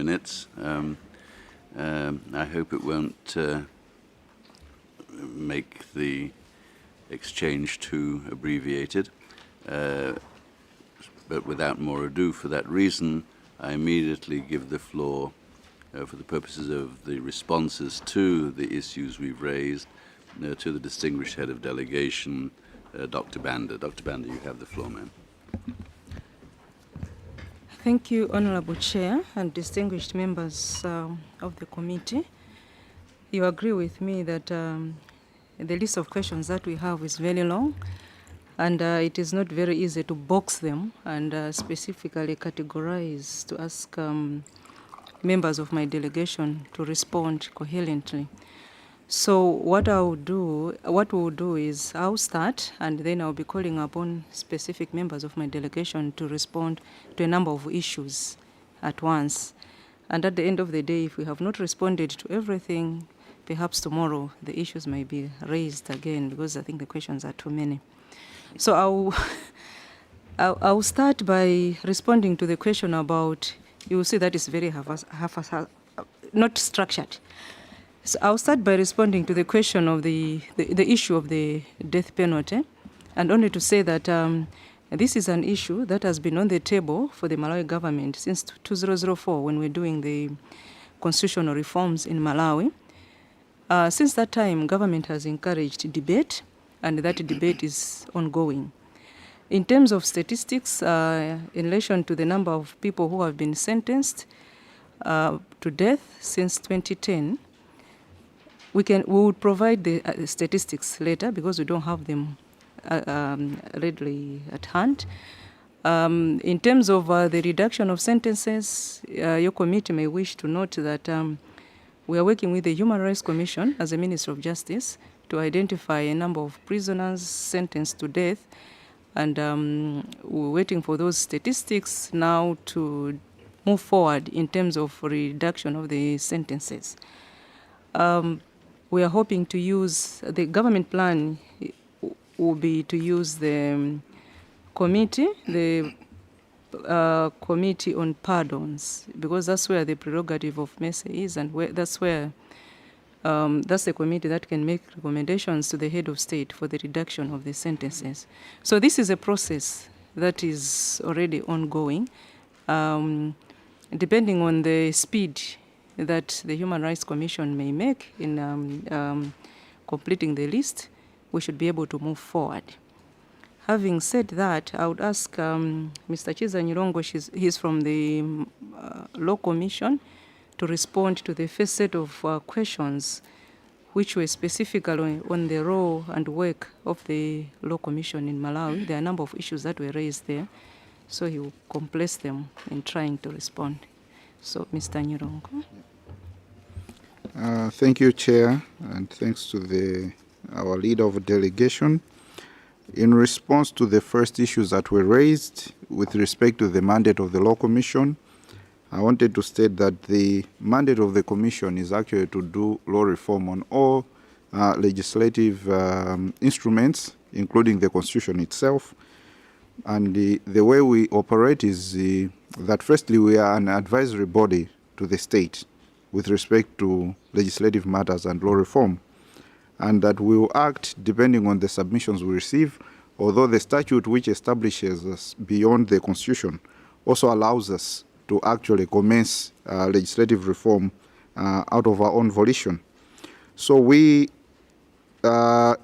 minutes. I hope it won't make the exchange too abbreviated. But without more ado, for that reason, I immediately give the floor for the purposes of the responses to the issues we've raised to the distinguished head of delegation, Dr. Banda. Dr. Banda, you have the floor, ma'am. Thank you, Honorable Chair and distinguished members of the committee. You agree with me that the list of questions that we have is very long, and it is not very easy to box them and specifically categorize to ask members of my delegation to respond coherently. So what we'll do is I'll start, and then I'll be calling upon specific members of my delegation to respond to a number of issues at once. And at the end of the day, if we have not responded to everything, perhaps tomorrow the issues may be raised again, because I think the questions are too many. So I'll start by responding to the question about, you will see that it's very not structured. So I'll start by responding to the question of the issue of the death penalty, and only to say that this is an issue that has been on the table for the Malawi government since 2004 when we're doing the constitutional reforms in Malawi. Since that time, government has encouraged debate, and that debate is ongoing. In terms of statistics, in relation to the number of people who have been sentenced to death since 2010, we will provide the statistics later because we don't have them readily at hand. In terms of the reduction of sentences, your committee may wish to note that we are working with the Human Rights Commission as a Ministry of Justice to identify a number of prisoners sentenced to death, and we're waiting for those statistics now to move forward in terms of reduction of the sentences. We are hoping to use, the government plan will be to use the committee, Committee on Pardons, because that's where the prerogative of mercy is, and that's the committee that can make recommendations to the head of state for the reduction of the sentences. So this is a process that is already ongoing. Depending on the speed that the Human Rights Commission may make in completing the list, we should be able to move forward. Having said that, I would ask Mr. Chiza Nyirongo, he's from the Law Commission, to respond to the first set of questions which were specifically on the role and work of the Law Commission in Malawi. There are a number of issues that were raised there, so he will compress them in trying to respond. So, Mr. Nyirongo. Thank you, Chair, and thanks to our leader of delegation. In response to the first issues that were raised with respect to the mandate of the Law Commission, I wanted to state that the mandate of the Commission is actually to do law reform on all legislative instruments, including the Constitution itself. And the way we operate is that firstly, we are an advisory body to the state with respect to legislative matters and law reform, and that we will act depending on the submissions we receive, although the statute which establishes us beyond the Constitution also allows us to actually commence legislative reform out of our own volition. So we are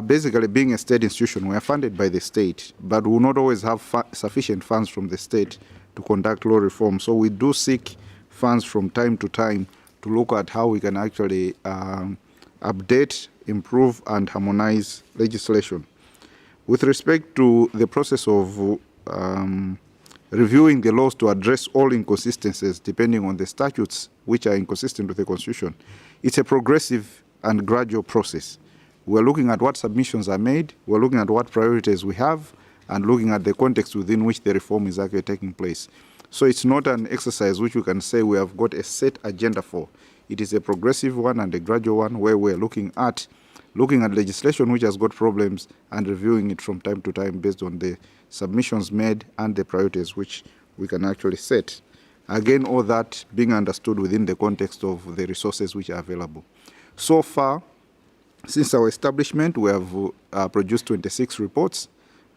basically, being a state institution, we are funded by the state, but we will not always have sufficient funds from the state to conduct law reform. So we do seek funds from time to time to look at how we can actually update, improve, and harmonize legislation. With respect to the process of reviewing the laws to address all inconsistencies depending on the statutes which are inconsistent with the Constitution, it's a progressive and gradual process. We're looking at what submissions are made, we're looking at what priorities we have, and looking at the context within which the reform is actually taking place. So it's not an exercise which we can say we have got a set agenda for. It is a progressive one and a gradual one where we're looking at legislation which has got problems and reviewing it from time to time based on the submissions made and the priorities which we can actually set. Again, all that being understood within the context of the resources which are available. So far, since our establishment, we have produced 26 reports,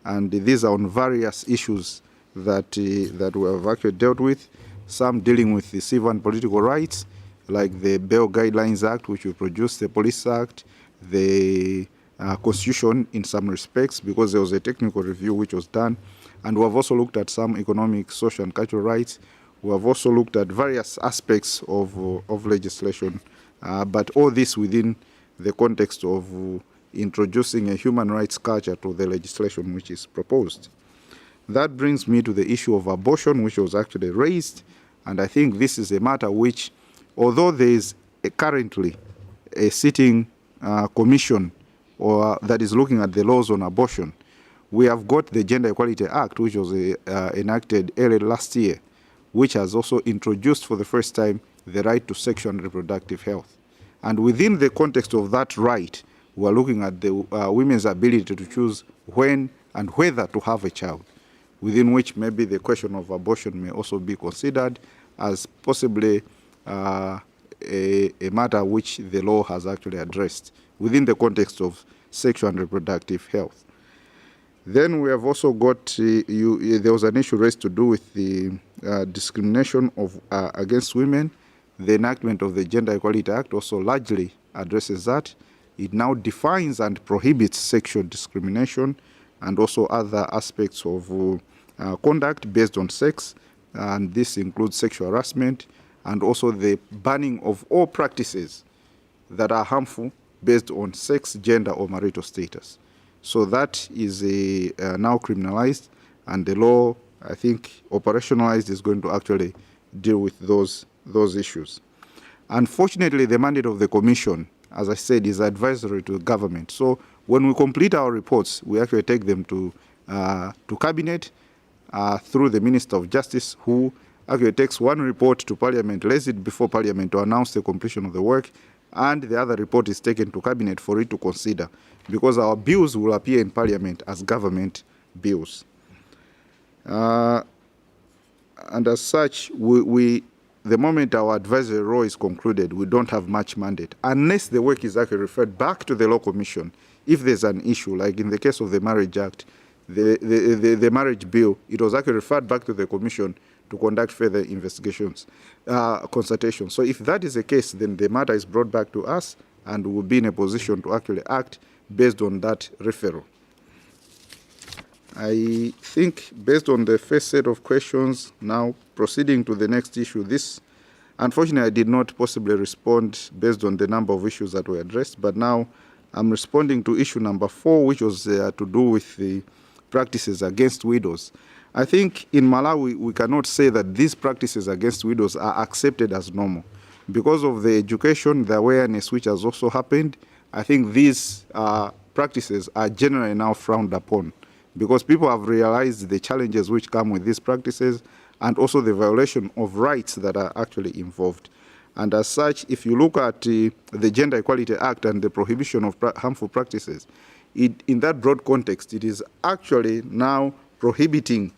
and these are on various issues that we have actually dealt with, some dealing with the civil and political rights, like the Bail Guidelines Act, which we produced, the Police Act, the Constitution in some respects, because there was a technical review which was done, and we have also looked at some economic, social, and cultural rights. We have also looked at various aspects of legislation, but all this within the context of introducing a human rights culture to the legislation which is proposed. That brings me to the issue of abortion, which was actually raised, and I think this is a matter which, although there is currently a sitting commission that is looking at the laws on abortion, we have got the Gender Equality Act, which was enacted early last year, which has also introduced for the first time the right to sexual and reproductive health. And within the context of that right, we are looking at the women's ability to choose when and whether to have a child, within which maybe the question of abortion may also be considered as possibly a matter which the law has actually addressed within the context of sexual and reproductive health. Then we have also got, there was an issue raised to do with the discrimination against women. The enactment of the Gender Equality Act also largely addresses that. It now defines and prohibits sexual discrimination and also other aspects of conduct based on sex, and this includes sexual harassment and also the banning of all practices that are harmful based on sex, gender, or marital status. So that is now criminalized, and the law, I think, operationalized is going to actually deal with those issues. Unfortunately, the mandate of the Commission, as I said, is advisory to the government. So when we complete our reports, we actually take them to Cabinet through the Minister of Justice, who actually takes one report to Parliament, lays it before Parliament to announce the completion of the work, and the other report is taken to Cabinet for it to consider, because our bills will appear in Parliament as government bills. And as such, the moment our advisory role is concluded, we don't have much mandate, unless the work is actually referred back to the Law Commission. If there's an issue, like in the case of the Marriage Act, the marriage bill, it was actually referred back to the Commission to conduct further investigations, consultations. So if that is the case, then the matter is brought back to us, and we'll be in a position to actually act based on that referral. I think based on the first set of questions, now proceeding to the next issue, this, unfortunately, I did not possibly respond based on the number of issues that were addressed, but now I'm responding to issue number 4, which was to do with the practices against widows. I think in Malawi, we cannot say that these practices against widows are accepted as normal. Because of the education, the awareness which has also happened, I think these practices are generally now frowned upon, because people have realized the challenges which come with these practices and also the violation of rights that are actually involved. And as such, if you look at the Gender Equality Act and the prohibition of harmful practices, in that broad context, it is actually now prohibiting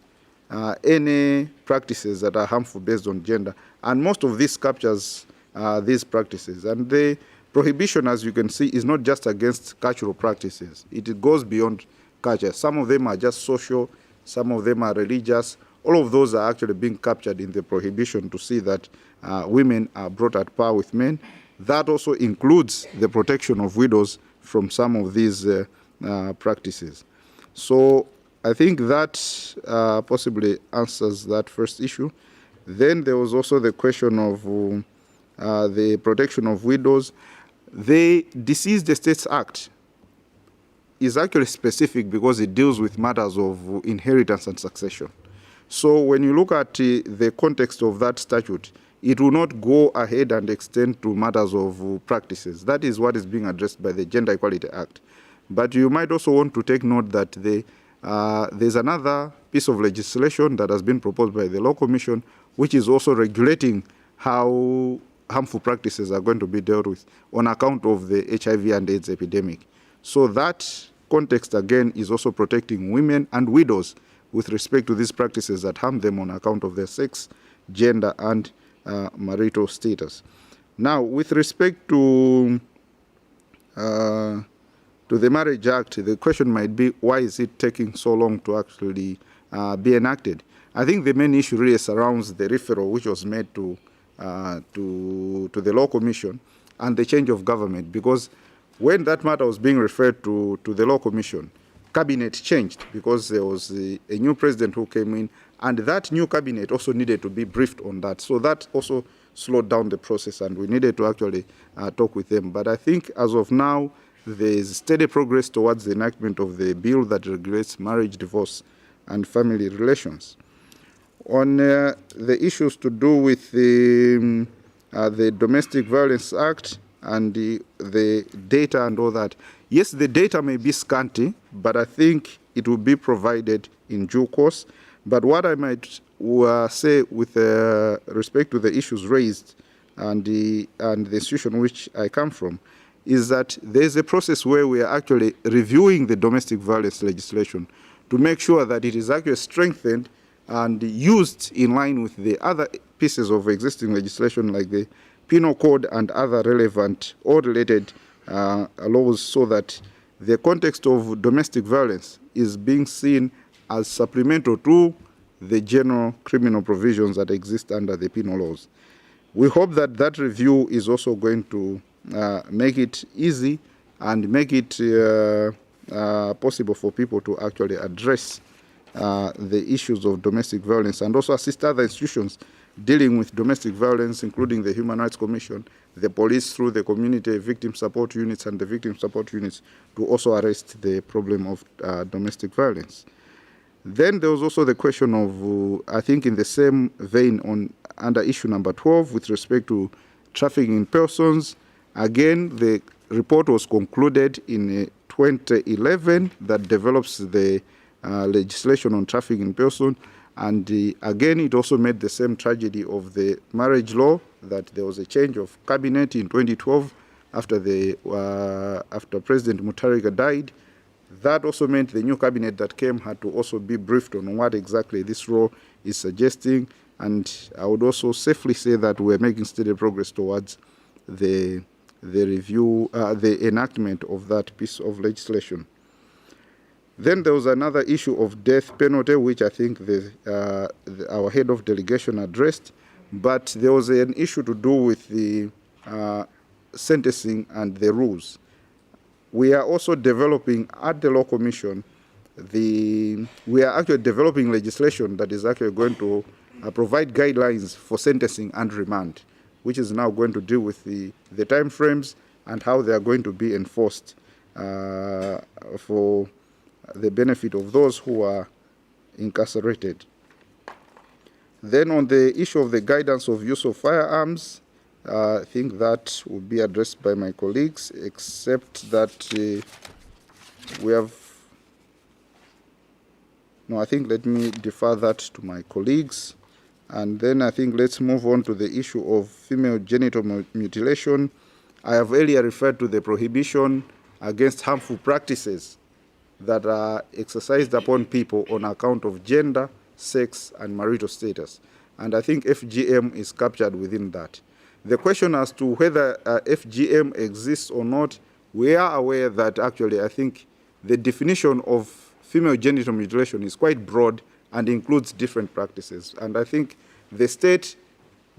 any practices that are harmful based on gender. And most of this captures these practices. And the prohibition, as you can see, is not just against cultural practices. It goes beyond culture. Some of them are just social, some of them are religious. All of those are actually being captured in the prohibition to see that women are brought at par with men. That also includes the protection of widows from some of these practices. So I think that possibly answers that first issue. Then there was also the question of the protection of widows. The Deceased Estates Act is actually specific because it deals with matters of inheritance and succession. So when you look at the context of that statute, it will not go ahead and extend to matters of practices. That is what is being addressed by the Gender Equality Act. But you might also want to take note that there's another piece of legislation that has been proposed by the Law Commission, which is also regulating how harmful practices are going to be dealt with on account of the HIV and AIDS epidemic. So that context, again, is also protecting women and widows with respect to these practices that harm them on account of their sex, gender and marital status. Now, with respect to the Marriage Act, the question might be, why is it taking so long to actually be enacted? I think the main issue really surrounds the referral which was made to the Law Commission and the change of government, because when that matter was being referred to the Law Commission, cabinet changed because there was a new president who came in, and that new cabinet also needed to be briefed on that. So that also slowed down the process, and we needed to actually talk with them. But I think as of now, there is steady progress towards the enactment of the bill that regulates marriage, divorce, and family relations. On the issues to do with the Domestic Violence Act and the data and all that, yes, the data may be scanty, but I think it will be provided in due course. But what I might say with respect to the issues raised and the institution which I come from is that there's a process where we are actually reviewing the domestic violence legislation to make sure that it is actually strengthened and used in line with the other pieces of existing legislation like the Penal Code and other relevant or related laws, so that the context of domestic violence is being seen as supplemental to the general criminal provisions that exist under the penal laws. We hope that that review is also going to make it easy and make it possible for people to actually address the issues of domestic violence, and also assist other institutions dealing with domestic violence, including the Human Rights Commission, the police through the community victim support units and the victim support units, to also arrest the problem of domestic violence. Then there was also the question of, I think in the same vein, under issue number 12 with respect to trafficking in persons. Again, the report was concluded in 2011 that develops the legislation on trafficking in persons. And again, it also made the same tragedy of the marriage law, that there was a change of cabinet in 2012 after President Mutharika died. That also meant the new cabinet that came had to also be briefed on what exactly this law is suggesting. And I would also safely say that we're making steady progress towards the review, the enactment of that piece of legislation. Then there was another issue of death penalty, which I think our head of delegation addressed. But there was an issue to do with the sentencing and the rules. We are also developing at the Law Commission, we are actually developing legislation that is actually going to provide guidelines for sentencing and remand, which is now going to deal with the time frames and how they are going to be enforced for the benefit of those who are incarcerated. Then on the issue of the guidance of use of firearms, I think that will be addressed by my colleagues, except that we have... No, I think let me defer that to my colleagues. And then I think let's move on to the issue of female genital mutilation. I have earlier referred to the prohibition against harmful practices that are exercised upon people on account of gender, sex, and marital status. And I think FGM is captured within that. The question as to whether FGM exists or not, we are aware that actually I think the definition of female genital mutilation is quite broad and includes different practices. And I think the state,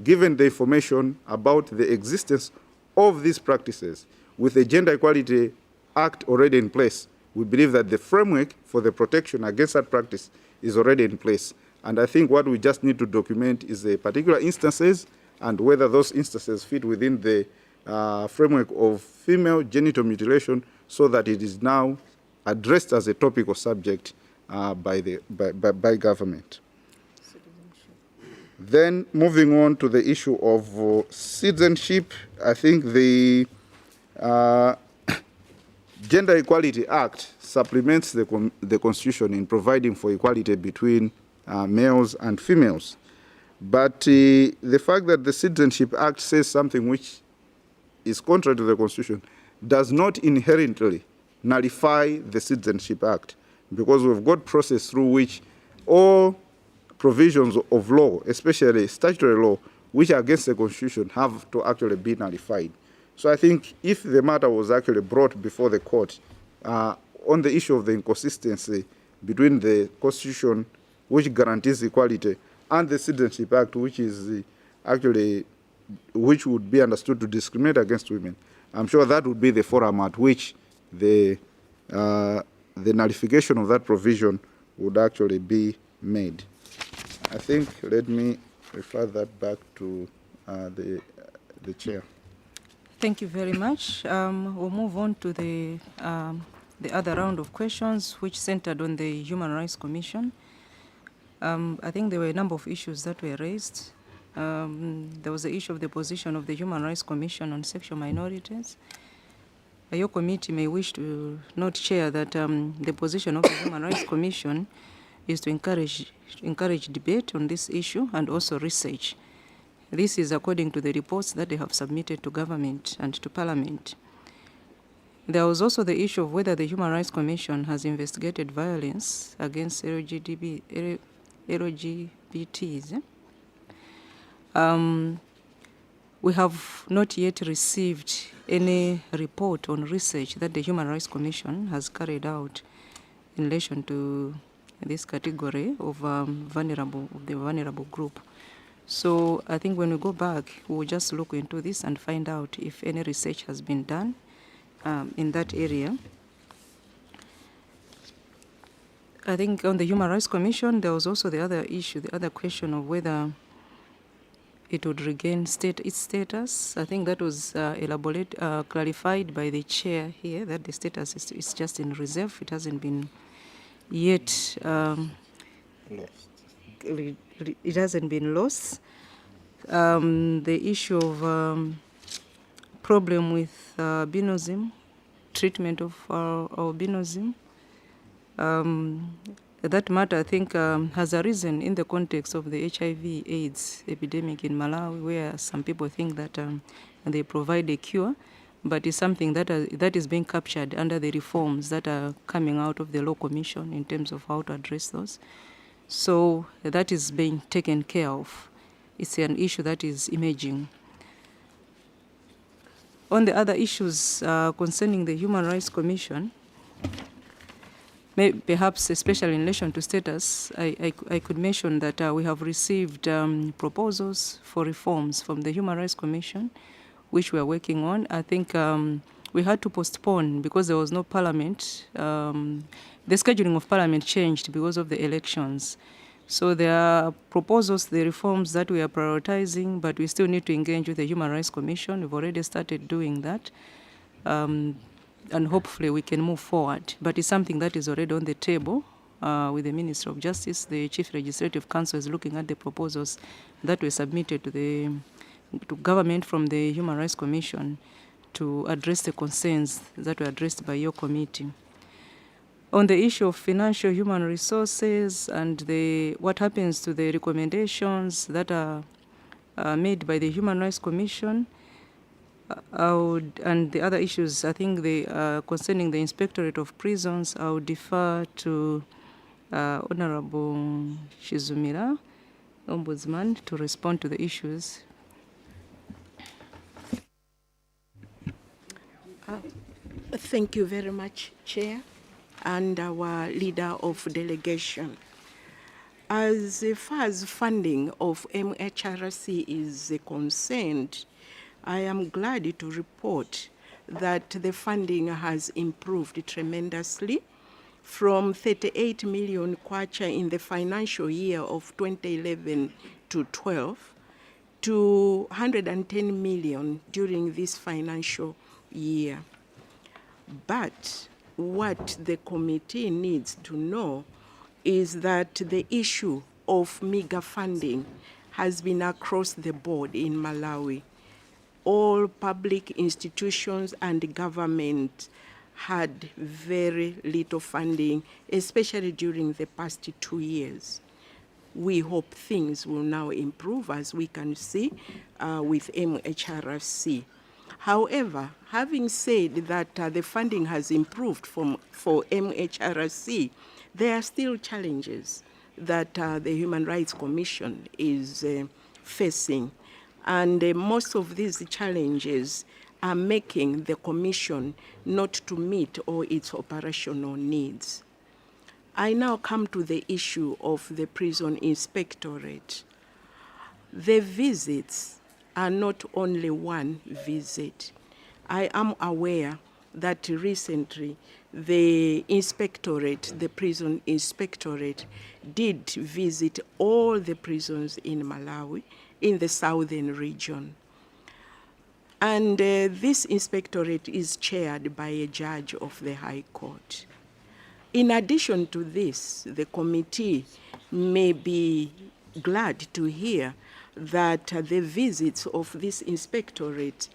given the information about the existence of these practices, with the Gender Equality Act already in place, we believe that the framework for the protection against that practice is already in place. And I think what we just need to document is the particular instances and whether those instances fit within the framework of female genital mutilation, so that it is now addressed as a topical subject by government. Then moving on to the issue of citizenship, I think the Gender Equality Act supplements the Constitution in providing for equality between males and females. But the fact that the Citizenship Act says something which is contrary to the Constitution does not inherently nullify the Citizenship Act, because we've got process through which all provisions of law, especially statutory law, which are against the Constitution, have to actually be nullified. So I think if the matter was actually brought before the court on the issue of the inconsistency between the Constitution, which guarantees equality, and the Citizenship Act, which is which would be understood to discriminate against women, I'm sure that would be the forum at which the nullification of that provision would actually be made. I think, let me refer that back to the chair. Thank you very much. We'll move on to the other round of questions, which centered on the Human Rights Commission. I think there were a number of issues that were raised. There was the issue of the position of the Human Rights Commission on sexual minorities. Your committee may wish to note, Chair, that the position of the Human Rights Commission is to encourage debate on this issue and also research. This is according to the reports that they have submitted to government and to Parliament. There was also the issue of whether the Human Rights Commission has investigated violence against LGBTs. We have not yet received any report on research that the Human Rights Commission has carried out in relation to this category of the vulnerable group. So I think when we go back, we'll just look into this and find out if any research has been done in that area. I think on the Human Rights Commission, there was also the other issue, the other question of whether it would regain its status. I think that was clarified by the chair here, that the status is just in reserve. It hasn't been yet lost. It hasn't been lost. The issue of problem with albinism, treatment of albinism, that matter, I think, has arisen in the context of the HIV/AIDS epidemic in Malawi, where some people think that they provide a cure, but it's something that is being captured under the reforms that are coming out of the Law Commission in terms of how to address those. So that is being taken care of. It's an issue that is emerging. On the other issues concerning the Human Rights Commission, perhaps especially in relation to status, I could mention that we have received proposals for reforms from the Human Rights Commission, which we are working on. I think we had to postpone because there was no parliament. The scheduling of parliament changed because of the elections. So there are proposals, the reforms that we are prioritizing, but we still need to engage with the Human Rights Commission. We've already started doing that. And hopefully we can move forward. But it's something that is already on the table with the Minister of Justice. The Chief Legislative Council is looking at the proposals that were submitted to government from the Human Rights Commission to address the concerns that were addressed by your committee. On the issue of financial human resources and what happens to the recommendations that are made by the Human Rights Commission, and the other issues, I think concerning the Inspectorate of Prisons, I would defer to Honorable Shizumira, Ombudsman, to respond to the issues. Thank you very much, Chair, and our leader of delegation. As far as funding of MHRC is concerned, I am glad to report that the funding has improved tremendously from 38 million kwacha in the financial year of 2011 to 12 to 110 million during this financial year. But what the committee needs to know is that the issue of meager funding has been across the board in Malawi. All public institutions and government had very little funding, especially during the past 2 years. We hope things will now improve, as we can see with MHRC. However, having said that the funding has improved for MHRC, there are still challenges. that the Human Rights Commission is facing. And most of these challenges are making the Commission not to meet all its operational needs. I now come to the issue of the Prison Inspectorate. The visits are not only one visit. I am aware that recently the inspectorate, the Prison Inspectorate, did visit all the prisons in Malawi, in the southern region. And this inspectorate is chaired by a judge of the High Court. In addition to this, the committee may be glad to hear that the visits of this inspectorate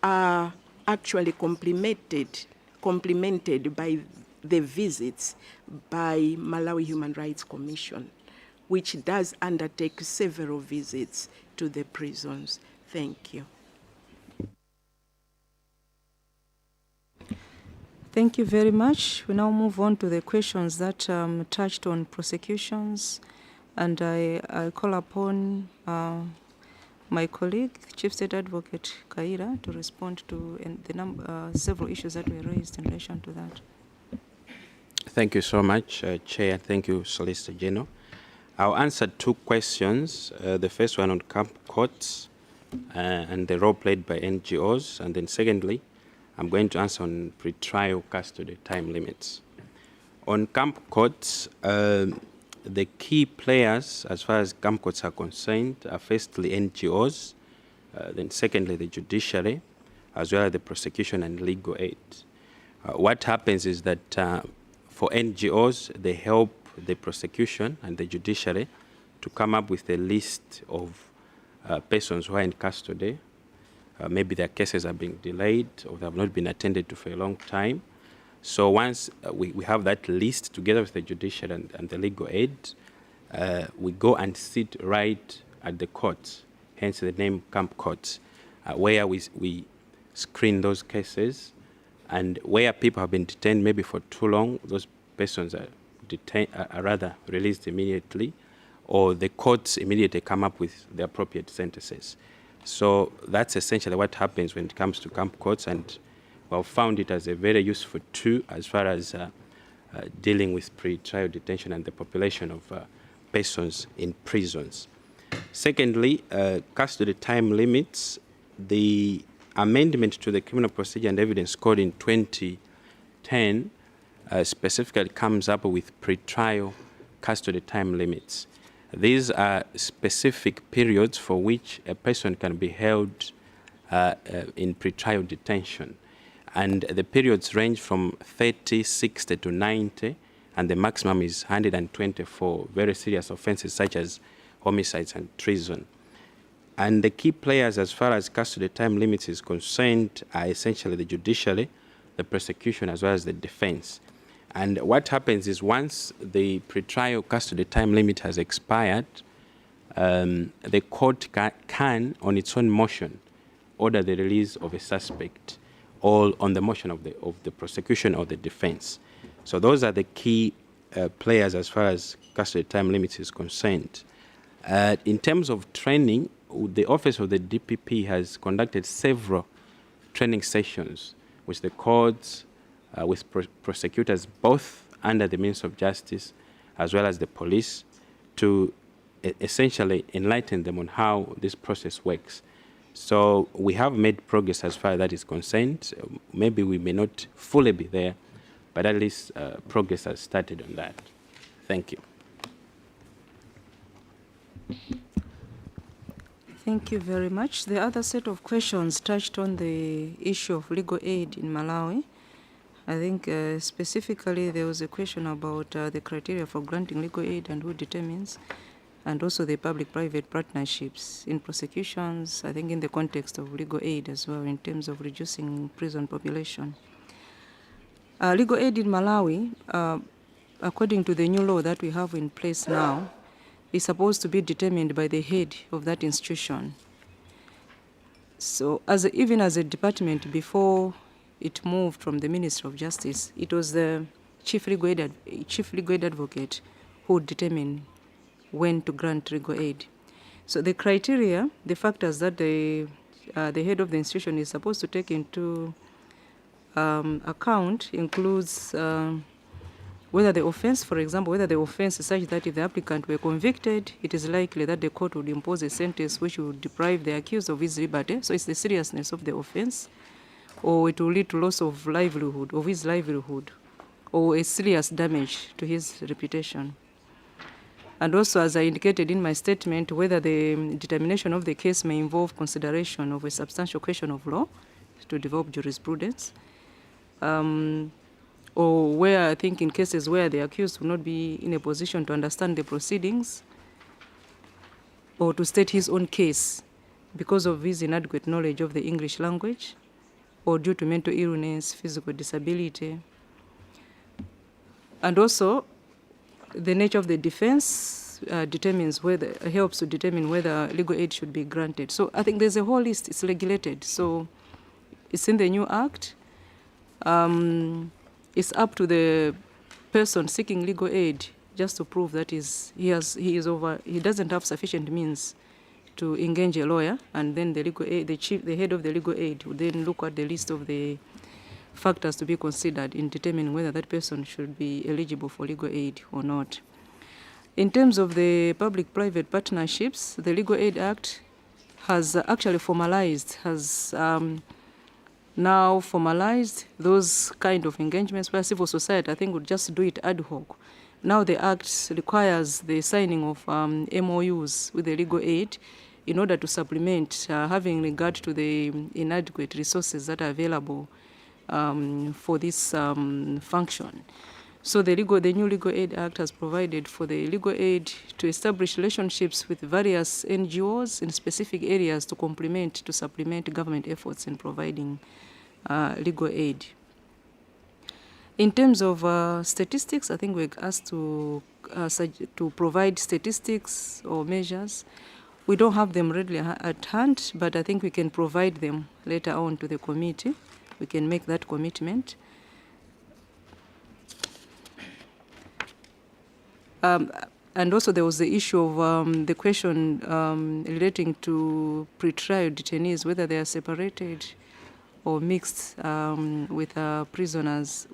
are actually complemented by the visits by Malawi Human Rights Commission, which does undertake several visits to the prisons. Thank you. Thank you very much. We now move on to the questions that touched on prosecutions, and I call upon my colleague, Chief State Advocate Kaira, to respond to the several issues that were raised in relation to that. Thank you so much, Chair. Thank you, Solicitor General. I'll answer two questions. The first one on camp courts and the role played by NGOs, and then secondly, I'm going to answer on pre-trial custody time limits. On camp courts, the key players, as far as camp courts are concerned, are firstly NGOs, then secondly the judiciary, as well as the prosecution and legal aid. What happens is that for NGOs, they help the prosecution and the judiciary to come up with a list of persons who are in custody. Maybe their cases are being delayed or they have not been attended to for a long time. So once we have that list together with the judiciary and the legal aid, we go and sit right at the courts, hence the name camp courts, where we screen those cases, and where people have been detained maybe for too long, those persons are rather released immediately, or the courts immediately come up with the appropriate sentences. So that's essentially what happens when it comes to camp courts, and we've found it as a very useful tool as far as dealing with pre-trial detention and the population of persons in prisons. Secondly, custody time limits. The amendment to the Criminal Procedure and Evidence Code in 2010 specifically comes up with pre-trial custody time limits. These are specific periods for which a person can be held in pre-trial detention. And the periods range from 30, 60 to 90, and the maximum is 120 for very serious offenses such as homicides and treason. And the key players as far as custody time limits is concerned are essentially the judiciary, the prosecution, as well as the defense. And what happens is once the pretrial custody time limit has expired, the court can, on its own motion, order the release of a suspect, all on the motion of the prosecution or the defense. So those are the key players as far as custody time limits is concerned. In terms of training, the Office of the DPP has conducted several training sessions with the courts, with prosecutors, both under the Ministry of Justice as well as the police, to essentially enlighten them on how this process works. So we have made progress as far as that is concerned. Maybe we may not fully be there, but at least progress has started on that. Thank you. Thank you very much. The other set of questions touched on the issue of legal aid in Malawi. I think specifically there was a question about the criteria for granting legal aid and who determines, and also the public-private partnerships in prosecutions, I think in the context of legal aid as well, in terms of reducing prison population. Legal aid in Malawi, according to the new law that we have in place now, is supposed to be determined by the head of that institution. So even as a department, before it moved from the Ministry of Justice, it was the chief legal aid advocate who would determine when to grant legal aid. So the criteria, the factors that the head of the institution is supposed to take into account includes whether the offense, for example, whether the offense is such that if the applicant were convicted, it is likely that the court would impose a sentence which would deprive the accused of his liberty. So it's the seriousness of the offense, or it will lead to loss of livelihood, of his livelihood, or a serious damage to his reputation. And also, as I indicated in my statement, whether the determination of the case may involve consideration of a substantial question of law to develop jurisprudence, or where I think in cases where the accused will not be in a position to understand the proceedings or to state his own case because of his inadequate knowledge of the English language, or due to mental illness, physical disability. And also, the nature of the defense helps to determine whether legal aid should be granted. So I think there's a whole list, it's regulated. So it's in the new act. It's up to the person seeking legal aid just to prove that he doesn't have sufficient means to engage a lawyer, and then the legal aid, the head of the legal aid would then look at the list of the factors to be considered in determining whether that person should be eligible for legal aid or not. In terms of the public-private partnerships, the Legal Aid Act has actually now formalized those kind of engagements where civil society, I think, would just do it ad hoc. Now the Act requires the signing of MOUs with the legal aid in order to supplement, having regard to the inadequate resources that are available for this function. So the new Legal Aid Act has provided for the legal aid to establish relationships with various NGOs in specific areas to supplement government efforts in providing legal aid. In terms of statistics, I think we're asked to provide statistics or measures. We don't have them readily at hand, but I think we can provide them later on to the committee. We can make that commitment. And also there was the issue of the question relating to pretrial detainees, whether they are separated or mixed with prisoners,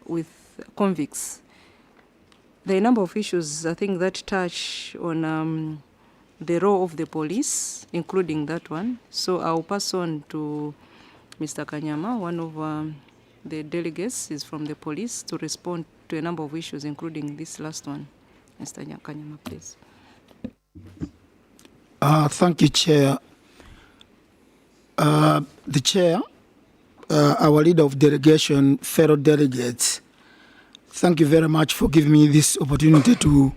with convicts. There are a number of issues, I think, that touch on the role of the police, including that one. So I'll pass on to Mr. Kanyama, one of the delegates is from the police, to respond to a number of issues, including this last one. Mr. Kanyama, please. Thank you, Chair. The Chair, our leader of delegation, fellow delegates, thank you very much for giving me this opportunity to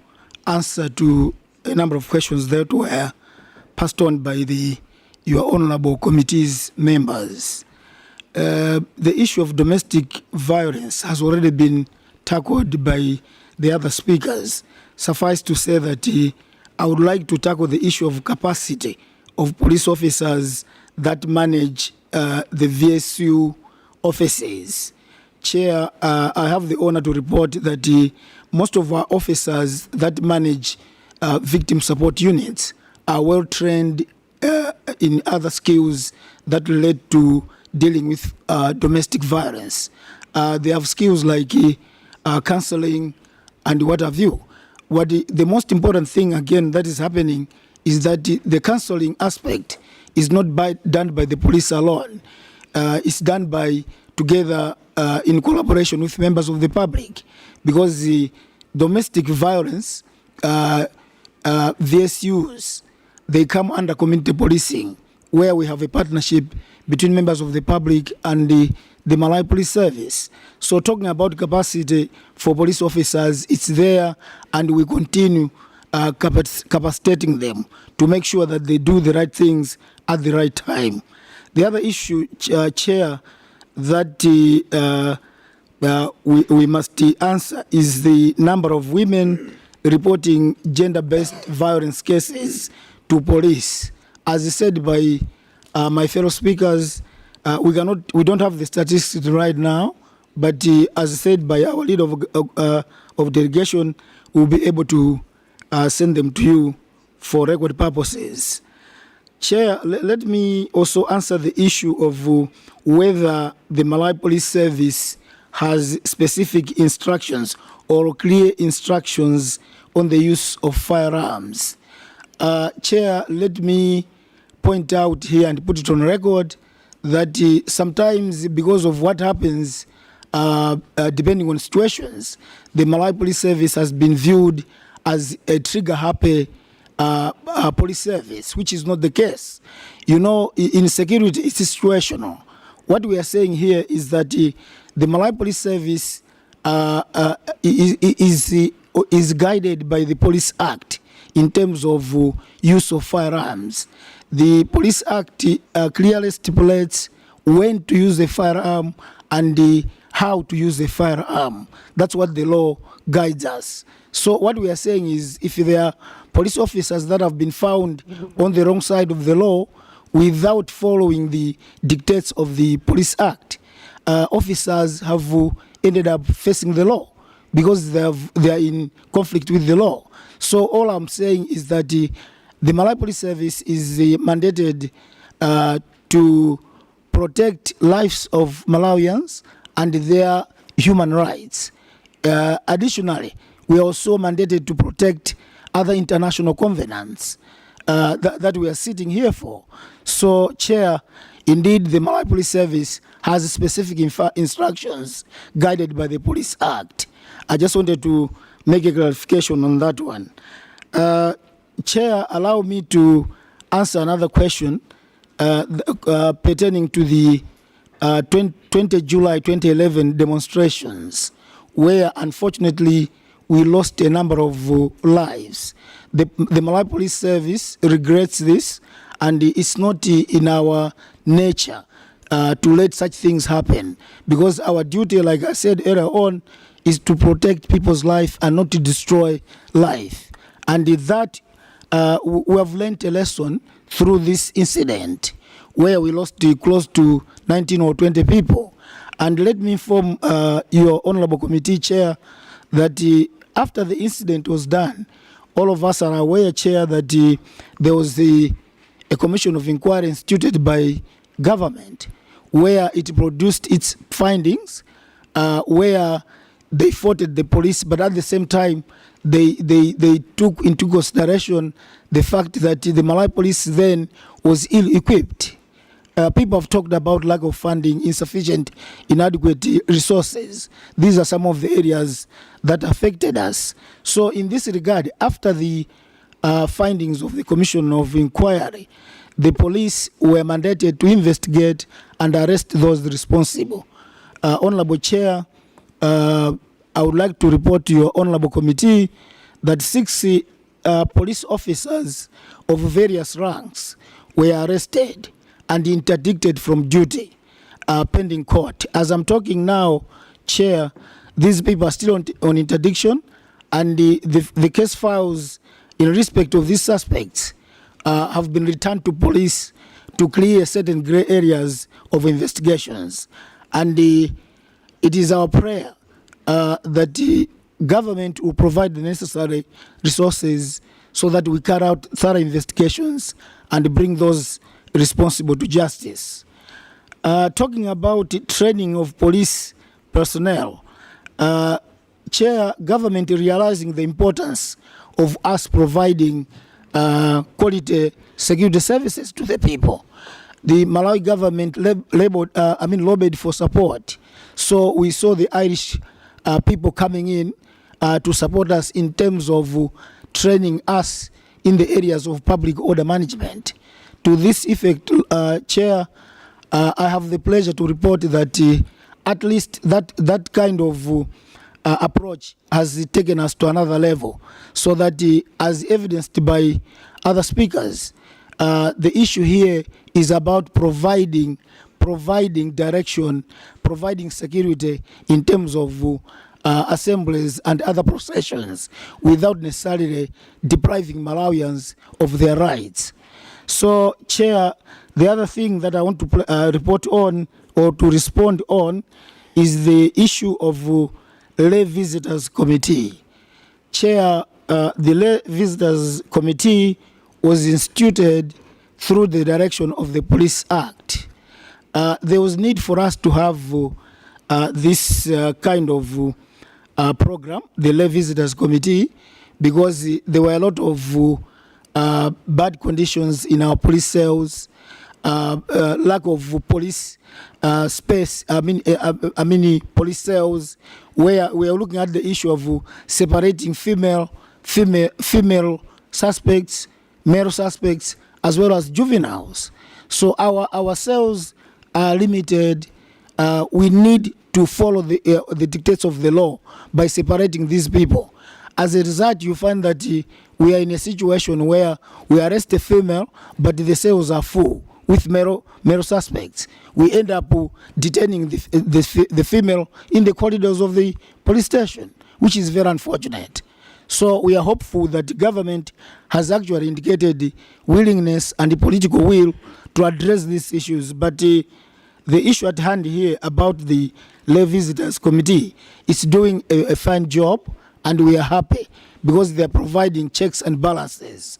answer to a number of questions that were passed on by your honorable committee's members. The issue of domestic violence has already been tackled by the other speakers. Suffice to say that I would like to tackle the issue of capacity of police officers that manage the VSU offices. Chair, I have the honor to report that most of our officers that manage victim support units are well trained in other skills that relate to dealing with domestic violence. They have skills like counseling and what have you. The most important thing, again, that is happening is that the counseling aspect is not done by the police alone. It's done together in collaboration with members of the public, because the domestic violence VSUs, they come under community policing, where we have a partnership between members of the public and the Malawi Police Service. So talking about capacity for police officers, it's there, and we continue capacitating them to make sure that they do the right things at the right time. The other issue, Chair, that we must answer is the number of women reporting gender-based violence cases to police. As said by my fellow speakers, we don't have the statistics right now, but as said by our leader of delegation, we'll be able to send them to you for record purposes. Chair, let me also answer the issue of whether the Malawi Police Service has specific instructions or clear instructions on the use of firearms. Chair, let me point out here and put it on record that sometimes because of what happens, depending on situations, the Malawi Police Service has been viewed as a trigger-happy police service, which is not the case. You know, in security, it's situational. What we are saying here is that the Malawi Police Service is guided by the Police Act in terms of use of firearms. The Police Act clearly stipulates when to use a firearm and how to use a firearm. That's what the law guides us. So what we are saying is if there are police officers that have been found on the wrong side of the law without following the dictates of the Police Act, officers have ended up facing the law because they are in conflict with the law. So all I'm saying is that the Malawi Police Service is mandated to protect lives of Malawians and their human rights. Additionally, we are also mandated to protect other international covenants that we are sitting here for. So, Chair, indeed, the Malawi Police Service has specific instructions guided by the Police Act. I just wanted to make a clarification on that one. Chair, allow me to answer another question pertaining to the 20 July 2011 demonstrations, where unfortunately we lost a number of lives. The Malawi Police Service regrets this, and it's not in our nature to let such things happen, because our duty, like I said earlier on, is to protect people's life and not to destroy life. And that we have learned a lesson through this incident where we lost close to 19 or 20 people. And let me inform your Honorable Committee Chair that after the incident was done, all of us are aware, Chair, that there was a commission of inquiry instituted by government where it produced its findings, where they faulted the police, but at the same time, they took into consideration the fact that the Malawi police then was ill-equipped. People have talked about lack of funding, insufficient, inadequate resources. These are some of the areas that affected us. So in this regard, after the findings of the Commission of Inquiry, the police were mandated to investigate and arrest those responsible. Honorable Chair, I would like to report to your Honorable Committee that 6 police officers of various ranks were arrested and interdicted from duty pending court. As I'm talking now, Chair, these people are still on interdiction, and the case files in respect of these suspects have been returned to police to clear certain gray areas of investigations. And it is our prayer that the government will provide the necessary resources so that we carry out thorough investigations and bring those responsible to justice. Talking about training of police personnel, Chair, government realizing the importance of us providing quality security services to the people, the Malawi government lobbied for support. So we saw the Irish people coming in to support us in terms of training us in the areas of public order management. To this effect, Chair, I have the pleasure to report that at least that kind of approach has taken us to another level, so that as evidenced by other speakers, the issue here is about providing direction, providing security in terms of assemblies and other processions without necessarily depriving Malawians of their rights. So, Chair, the other thing that I want to report on or to respond on is the issue of lay visitors committee. Chair, the Lay Visitors Committee was instituted through the direction of the Police Act. There was need for us to have this kind of program, the Lay Visitors Committee, because there were a lot of bad conditions in our police cells, lack of police space, police cells, where we are looking at the issue of separating female suspects, male suspects, as well as juveniles. So our cells are limited. We need to follow the dictates of the law by separating these people. As a result, you find that we are in a situation where we arrest a female, but the cells are full with male suspects. We end up detaining the female in the corridors of the police station, which is very unfortunate. So we are hopeful that the government has actually indicated willingness and the political will to address these issues. But the issue at hand here about the Lay Visitors Committee is doing a fine job, and we are happy because they are providing checks and balances.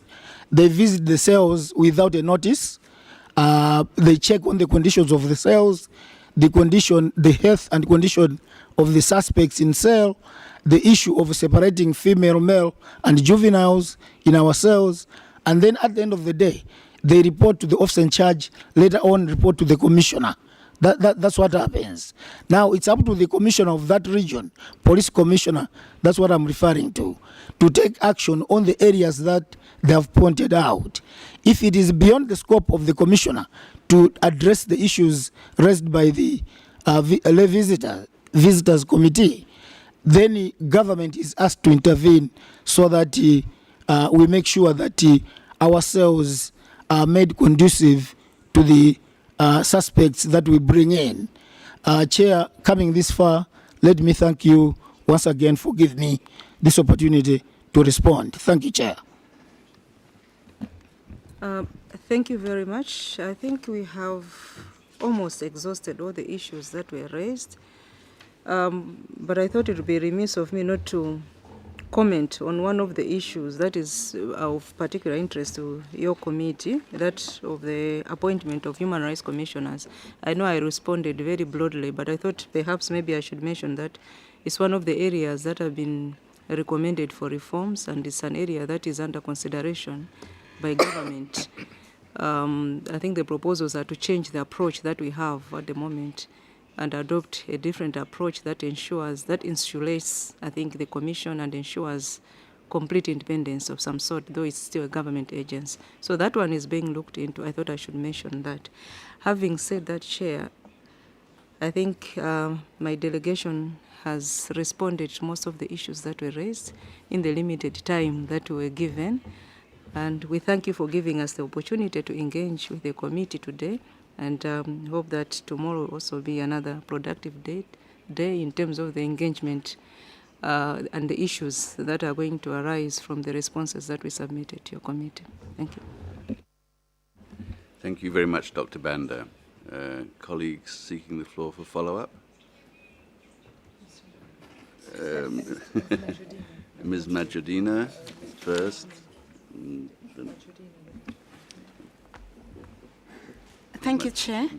They visit the cells without a notice. They check on the conditions of the cells, the health and condition of the suspects in cell, the issue of separating female, male, and juveniles in our cells, and then at the end of the day, they report to the officer in charge, later on report to the commissioner. That's what happens. Now it's up to the commissioner of that region, police commissioner, that's what I'm referring to take action on the areas that they have pointed out. If it is beyond the scope of the commissioner to address the issues raised by the Lay Visitors Committee, then the government is asked to intervene so that we make sure that our cells are made conducive to the suspects that we bring in. Chair, coming this far, let me thank you once again for giving me this opportunity to respond. Thank you, Chair. Thank you very much. I think we have almost exhausted all the issues that were raised. But I thought it would be remiss of me not to comment on one of the issues that is of particular interest to your committee, that of the appointment of human rights commissioners. I know I responded very broadly, but I thought perhaps maybe I should mention that it's one of the areas that have been recommended for reforms, and it's an area that is under consideration by government. I think the proposals are to change the approach that we have at the moment and adopt a different approach that ensures, that insulates, I think, the commission and ensures complete independence of some sort, though it's still a government agency. So that one is being looked into. I thought I should mention that. Having said that, Chair, I think my delegation has responded to most of the issues that were raised in the limited time that we were given. And we thank you for giving us the opportunity to engage with the committee today, and hope that tomorrow will also be another productive day in terms of the engagement and the issues that are going to arise from the responses that we submitted to your committee. Thank you. Thank you very much, Dr. Banda. Colleagues seeking the floor for follow-up? Ms. Majudina first. Thank you, Chair.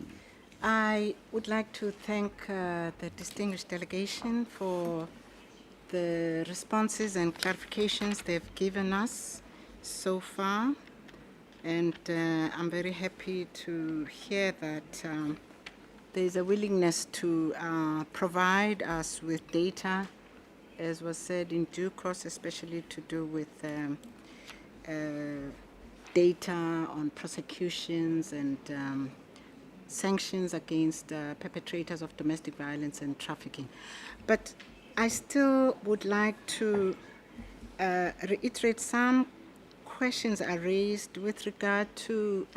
I would like to thank the distinguished delegation for the responses and clarifications they've given us so far. And I'm very happy to hear that there's a willingness to provide us with data, as was said, in due course, especially to do with data on prosecutions and sanctions against perpetrators of domestic violence and trafficking. But I still would like to reiterate some questions are raised with regard to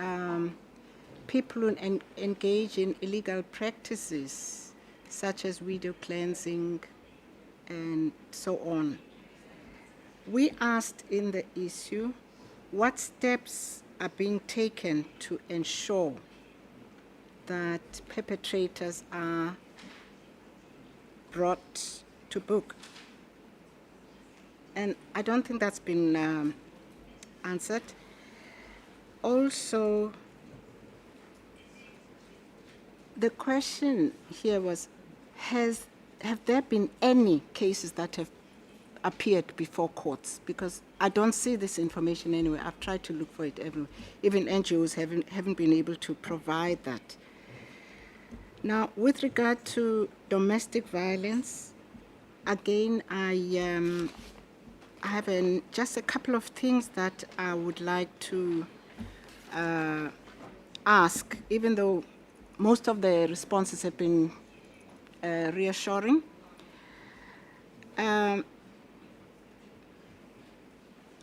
people who engage in illegal practices, such as video cleansing and so on. We asked in the issue, what steps are being taken to ensure that perpetrators are brought to book? and I don't think that's been answered. Also, the question here was, have there been any cases that have appeared before courts? Because I don't see this information anywhere. I've tried to look for it everywhere. Even NGOs haven't been able to provide that. Now, with regard to domestic violence, again, I have just a couple of things that I would like to ask, even though most of the responses have been reassuring.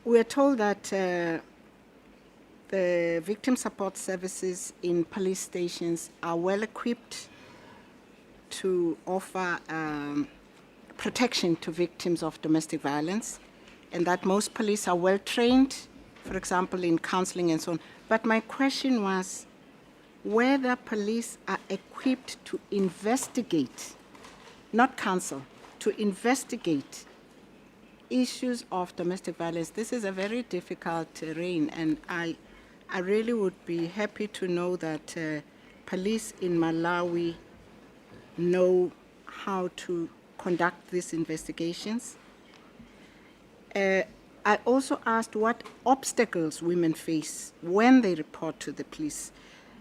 We are told that the victim support services in police stations are well equipped to offer protection to victims of domestic violence, and that most police are well trained, for example, in counseling and so on. But my question was whether police are equipped to investigate, not counsel, to investigate issues of domestic violence. This is a very difficult terrain, and I really would be happy to know that police in Malawi know how to conduct these investigations. I also asked what obstacles women face when they report to the police.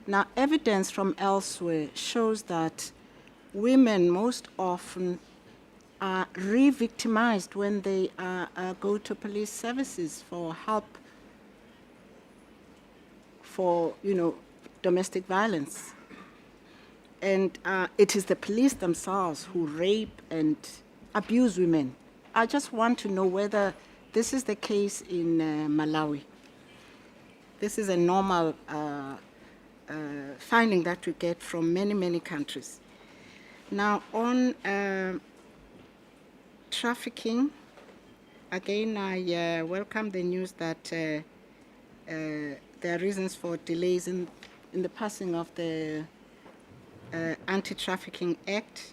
Now, evidence from elsewhere shows that women most often are re-victimized when they go to police services for help for, domestic violence. And it is the police themselves who rape and abuse women. I just want to know whether this is the case in Malawi. This is a normal finding that we get from many, many countries. Now, on trafficking, again, I welcome the news that there are reasons for delays in the passing of the Anti-Trafficking Act,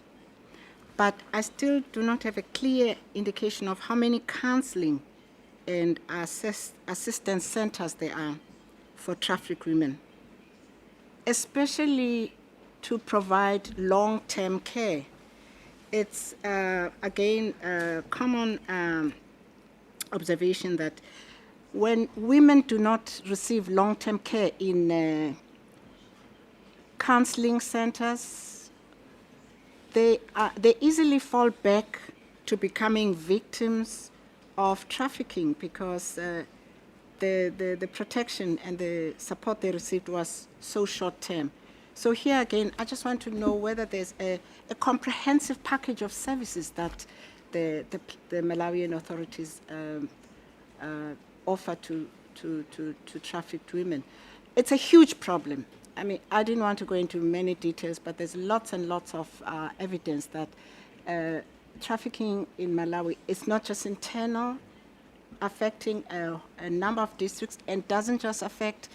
but I still do not have a clear indication of how many counseling and assistance centers there are for trafficked women, especially to provide long-term care. It's, again, a common observation that when women do not receive long-term care in counseling centers, they easily fall back to becoming victims of trafficking because the protection and the support they received was so short-term. So here again, I just want to know whether there's a comprehensive package of services that the Malawian authorities offer to trafficked women. It's a huge problem. I mean, I didn't want to go into many details, but there's lots and lots of evidence that trafficking in Malawi is not just internal, affecting a number of districts, and doesn't just affect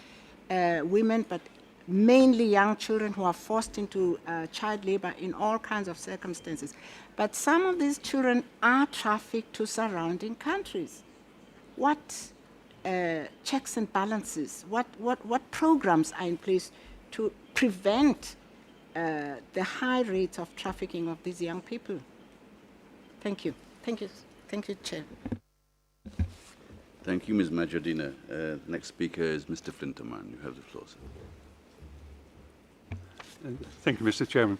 women, but mainly young children who are forced into child labor in all kinds of circumstances. But some of these children are trafficked to surrounding countries. What checks and balances, what programs are in place to prevent the high rates of trafficking of these young people? Thank you. Thank you. Thank you, Chair. Thank you, Ms. Majordina. Next speaker is Mr. Flinterman. You have the floor, sir. Thank you, Mr. Chairman.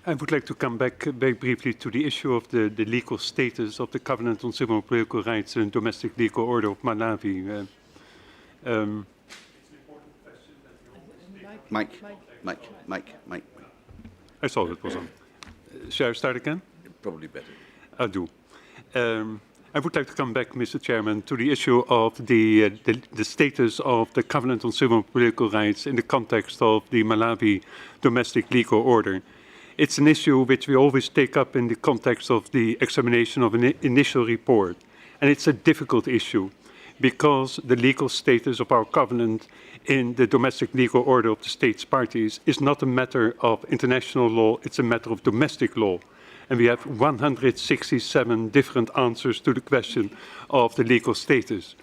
I would like to come back very briefly to the issue of the legal status of the Covenant on Civil and Political Rights and Domestic Legal Order of Malawi. Mike. I saw it was on. Shall I start again? Probably better. I'll do. I would like to come back, Mr. Chairman, to the issue of the status of the Covenant on Civil and Political Rights in the context of the Malawi domestic legal order. It's an issue which we always take up in the context of the examination of an initial report. And it's a difficult issue because the legal status of our covenant in the domestic legal order of the states parties is not a matter of international law, it's a matter of domestic law. and we have 167 different answers to the question of the legal status.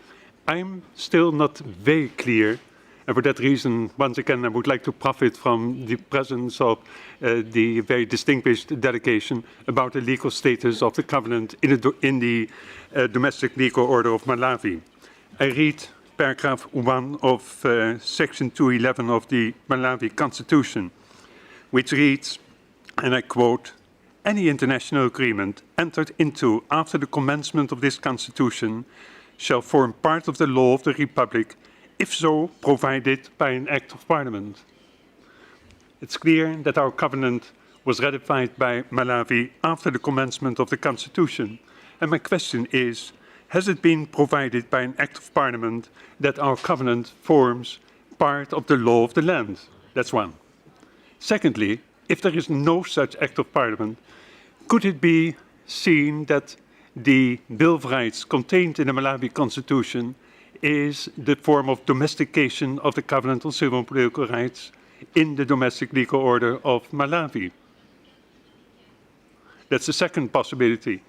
I'm still not very clear, and for that reason, once again, I would like to profit from the presence of the very distinguished delegation about the legal status of the covenant in the domestic legal order of Malawi. I read paragraph 1 of section 211 of the Malawi Constitution, which reads, and I quote, "Any international agreement entered into after the commencement of this Constitution shall form part of the law of the Republic, if so provided by an Act of Parliament." It's clear that our covenant was ratified by Malawi after the commencement of the Constitution. And my question is, has it been provided by an Act of Parliament that our covenant forms part of the law of the land? That's one. Secondly, if there is no such Act of Parliament, could it be seen that the Bill of Rights contained in the Malawi Constitution is the form of domestication of the Covenant on Civil and Political Rights in the domestic legal order of Malawi? That's the second possibility.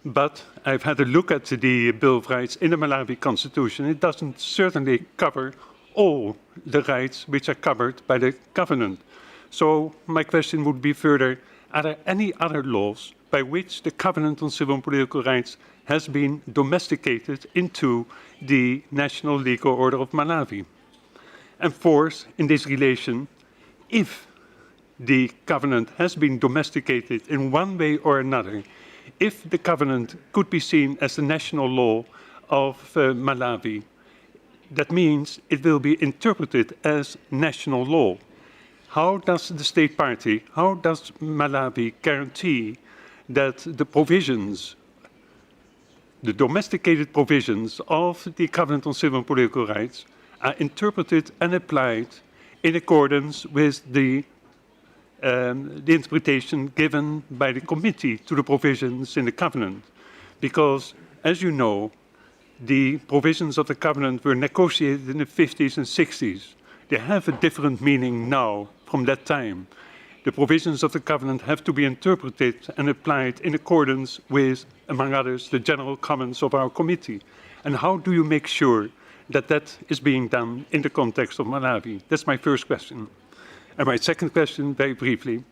But I've had a look at the Bill of Rights in the Malawi Constitution. It doesn't certainly cover all the rights which are covered by the covenant. So my question would be further, are there any other laws by which the Covenant on Civil and Political Rights has been domesticated into the national legal order of Malawi? And fourth, in this relation, if the covenant has been domesticated in one way or another, if the covenant could be seen as the national law of Malawi, that means it will be interpreted as national law. How does the state party, how does Malawi guarantee that the provisions, the domesticated provisions of the Covenant on Civil and Political Rights are interpreted and applied in accordance with the interpretation given by the committee to the provisions in the covenant? Because, as you know, the provisions of the covenant were negotiated in the 50s and 60s. They have a different meaning now from that time. The provisions of the covenant have to be interpreted and applied in accordance with, among others, the general comments of our committee. And how do you make sure that that is being done in the context of Malawi? That's my first question. And my second question, very briefly,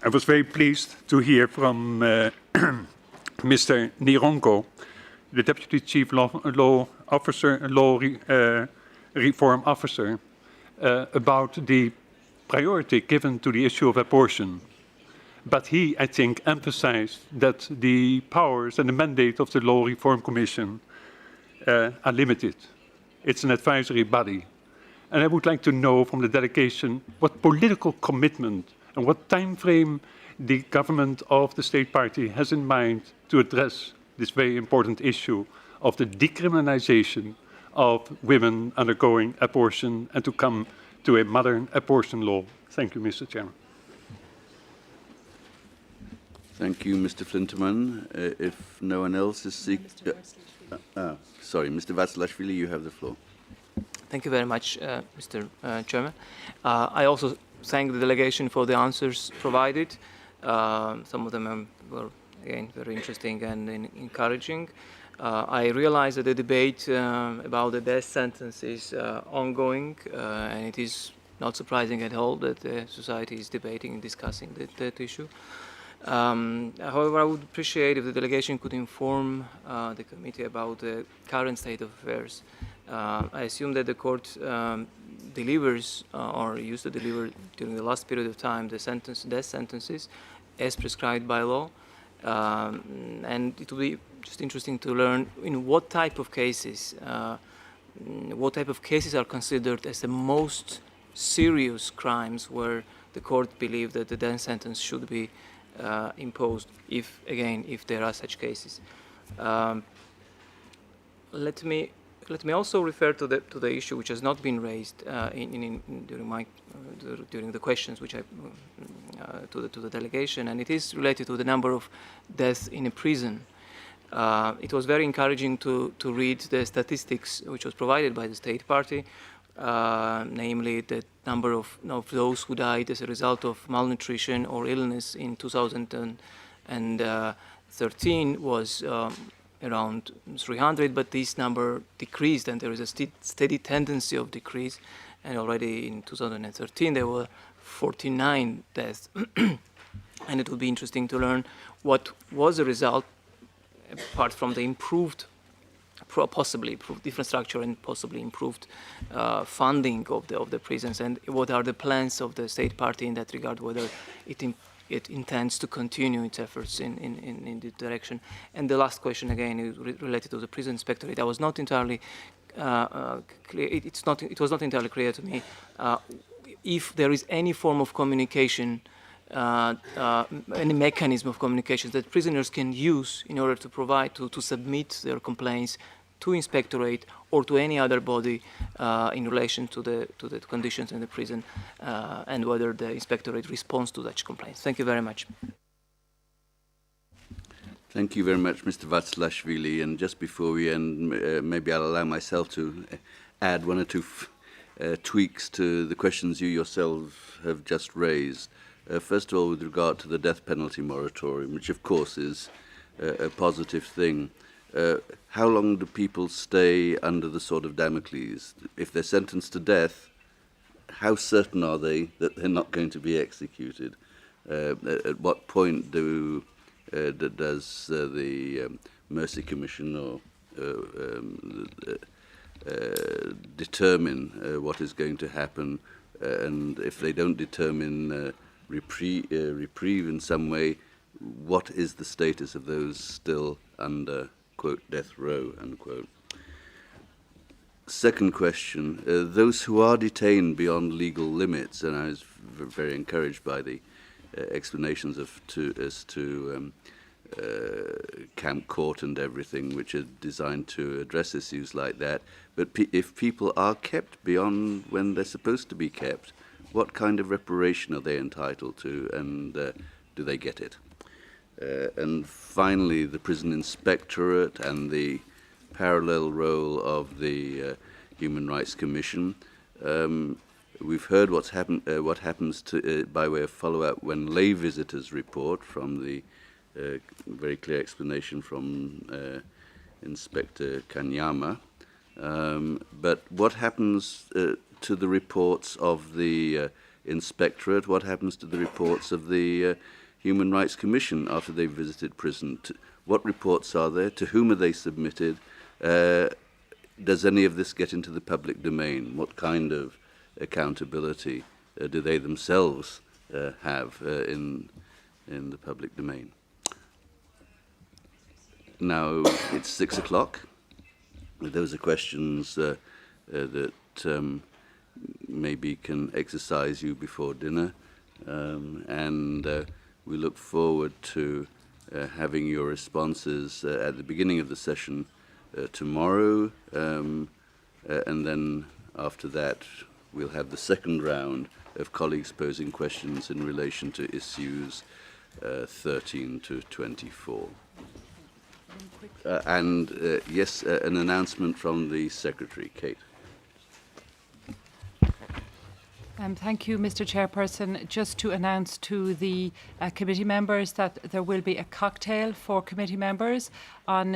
I was very pleased to hear from Mr. Nirongo, the Deputy Chief Law Reform Officer, about the priority given to the issue of abortion. But he, I think, emphasized that the powers and the mandate of the Law Reform Commission are limited. It's an advisory body. And I would like to know from the delegation what political commitment and what time frame the government of the state party has in mind to address this very important issue of the decriminalization of women undergoing abortion and to come to a modern abortion law. Thank you, Mr. Chairman. Thank you, Mr. Flinterman. If no one else is seeking... sorry, Mr. Vasilashvili, you have the floor. Thank you very much, Mr. Chairman. I also thank the delegation for the answers provided. Some of them were, again, very interesting and encouraging. I realize that the debate about the death sentence is ongoing, and it is not surprising at all that the society is debating and discussing that issue. However, I would appreciate if the delegation could inform the committee about the current state of affairs. I assume that the court delivers or used to deliver during the last period of time the death sentences as prescribed by law. And it will be just interesting to learn in what type of cases are considered as the most serious crimes where the court believed that the death sentence should be imposed, if there are such cases. Let me also refer to the issue which has not been raised during the questions which I to the delegation, and it is related to the number of deaths in a prison. It was very encouraging to read the statistics which was provided by the state party, namely the number of those who died as a result of malnutrition or illness in 2013 was around 300, but this number decreased, and there is a steady tendency of decrease. And already in 2013 there were 49 deaths. And it will be interesting to learn what was the result, apart from the possibly improved infrastructure and possibly improved funding of the prisons, and what are the plans of the state party in that regard, whether it intends to continue its efforts in this direction. And the last question again is related to the prison inspectorate. I was not entirely clear. It was not entirely clear to me if there is any form of communication, any mechanism of communication that prisoners can use in order to provide, to submit their complaints to inspectorate or to any other body in relation to the conditions in the prison, and whether the inspectorate responds to such complaints. Thank you very much. Thank you very much, Mr. Vatslashvili. And just before we end, maybe I'll allow myself to add one or two tweaks to the questions you yourself have just raised. First of all, with regard to the death penalty moratorium, which of course is a positive thing, how long do people stay under the sword of Damocles? If they're sentenced to death, how certain are they that they're not going to be executed? At what point does the Mercy Commission or determine what is going to happen? And if they don't determine reprieve in some way, what is the status of those still under, quote, death row, unquote? Second question, those who are detained beyond legal limits, and I was very encouraged by the explanations as to Camp Court and everything, which are designed to address issues like that. But if people are kept beyond when they're supposed to be kept, what kind of reparation are they entitled to, and do they get it? And finally, the prison inspectorate and the parallel role of the Human Rights Commission. We've heard what happens to, by way of follow-up when lay visitors report, from the very clear explanation from Inspector Kanyama. But what happens to the reports of the inspectorate? What happens to the reports of the Human Rights Commission after they've visited prison? What reports are there? To whom are they submitted? Does any of this get into the public domain? What kind of accountability do they themselves have in the public domain? Now it's 6 o'clock. Those are questions that maybe can exercise you before dinner, and we look forward to having your responses at the beginning of the session tomorrow, and then after that we'll have the second round of colleagues posing questions in relation to issues 13 to 24. Yes, an announcement from the Secretary, Kate. Thank you, Mr. Chairperson. Just to announce to the committee members that there will be a cocktail for committee members on